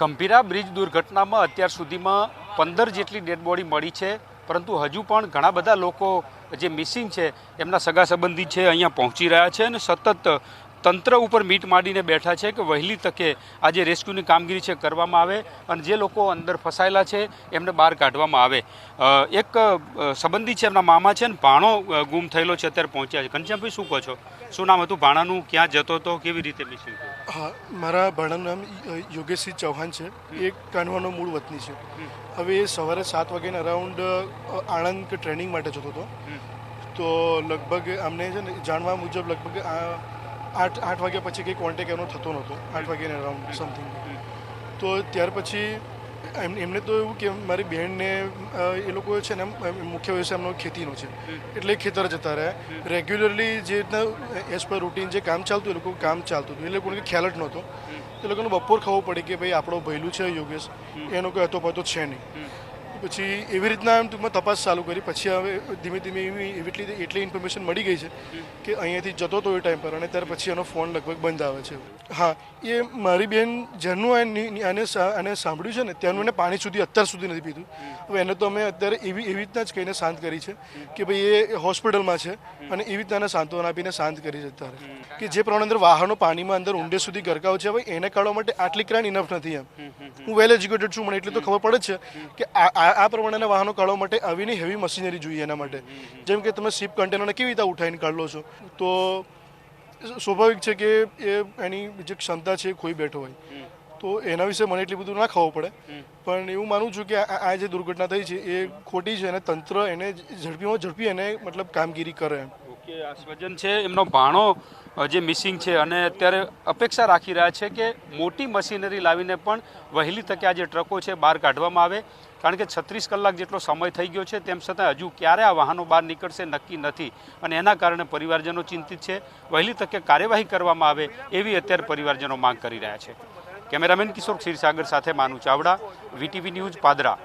Gambhira bridge દુર્ઘટનામાં અત્યાર સુધીમાં 15 જેટલી ડેડ બોડી મળી છે, પરંતુ હજુ પણ ઘણા બધા લોકો જે મિસિંગ છે એમના સગા સંબંધી છે અહીંયા પહોંચી રહ્યા છે અને સતત તંત્ર ઉપર મીટ માંડીને બેઠા છે કે વહેલી તકે આ જે રેસ્ક્યુની કામગીરી છે કરવામાં આવે અને જે લોકો અંદર ફસાયેલા છે એમને બહાર કાઢવામાં આવે। એક સંબંધી છે, એમના મામા છે ને ભાણો ગુમ થયેલો છે, અત્યારે પહોંચ્યા છે। ઘનશ્યામભાઈ, શું કહો છો? શું નામ હતું ભાણાનું? ક્યાં જતો હતો? કેવી રીતે મિસિંગ થયું? હા, મારા ભાણાનું નામ યોગેશસિંહ ચૌહાણ છે। એ કાંડવાનો મૂળ વતની છે। હવે એ સવારે 7 વાગ્યાના અરાઉન્ડ આણંદ ટ્રેનિંગ માટે જતો હતો, તો લગભગ અમને છે ને જાણવા મુજબ લગભગ 8 વાગ્યા પછી કંઈ કોન્ટેક્ટ એનો થતો નહોતો, 8 વાગ્યાના અરાઉન્ડ સમથિંગ। તો ત્યાર પછી એમને તો એવું કે મારી બહેનને એ લોકો છે ને મુખ્ય વ્યવસાય એમનો ખેતીનો છે, એટલે ખેતર જતા રહ્યા રેગ્યુલરલી જે રીતના એઝ પર રૂટીન જે કામ ચાલતું એ લોકો કામ ચાલતું હતું, એ લોકોને ખ્યાલ જ નહોતો। એ લોકોને બપોર ખબર પડી કે ભાઈ આપણો ભયલું છે યોગેશ, એનો કોઈ હતો પતો છે નહીં। પછી એવી રીતના એમ ટૂંકમાં તપાસ ચાલુ કરી। પછી હવે ધીમે ધીમે એટલી ઇન્ફોર્મેશન મળી ગઈ છે કે અહીંયાથી જતો હતો એ ટાઈમ પર, અને ત્યાર પછી એનો ફોન લગભગ બંધ આવે છે। હા, એ મારી બેન જેનું આને સાંભળ્યું છે ને ત્યાંનું એને પાણી સુધી અત્યાર સુધી નથી પીધું। હવે એને તો અમે અત્યારે એવી રીતના જ કહીને શાંત કરી છે કે ભાઈ એ હોસ્પિટલમાં છે, અને એવી રીતના એને સાંત્વના આપીને શાંત કરી છે અત્યારે, કે જે પ્રમાણે અંદર વાહનો પાણીમાં અંદર ઊંડે સુધી ગરકાવ છે, હવે એને કાઢવા માટે આટલી ક્રાઇન ઇનફ નથી એમ। હું વેલ એજ્યુકેટેડ છું, મને એટલી તો ખબર પડે જ છે કે આ પ્રમાણેના વાહનો કાઢવા માટે આવીને હેવી મશીનરી જોઈએ એના માટે। જેમ કે તમે શિપ કન્ટેનરને કેવી રીતે ઉઠાવીને કાઢલો છો, તો સ્વાભાવિક છે કે એની જે ક્ષમતા છે એ ખોઈ બેઠો હોય, તો એના વિશે મને એટલી બધું ના ખબર પડે। પણ એવું માનું છું કે આ જે દુર્ઘટના થઈ છે એ ખોટી છે, અને તંત્ર એને ઝડપી એને મતલબ કામગીરી કરે એમ। ઓકે, આ સ્વજન છે, એમનો ભાણો જે મિસિંગ છે, અને અત્યારે અપેક્ષા રાખી રહ્યા છે કે મોટી મશીનરી લાવીને પણ વહેલી તકે આ જે ટ્રકો છે બહાર કાઢવામાં આવે, કારણ કે 36 કલાક જેટલો સમય થઈ ગયો છે, તેમ છતાં હજુ ક્યારે આ વાહનો બહાર નીકળશે નક્કી નથી, અને એના કારણે પરિવારજનો ચિંતિત છે। વહેલી તકે કાર્યવાહી કરવામાં આવે એવી અત્યારે પરિવારજનો માંગ કરી રહ્યા છે। કેમેરામેન કિશોર ક્ષીરસાગર સાથે માનુ ચાવડા, વીટીવી ન્યૂઝ, પાદરા।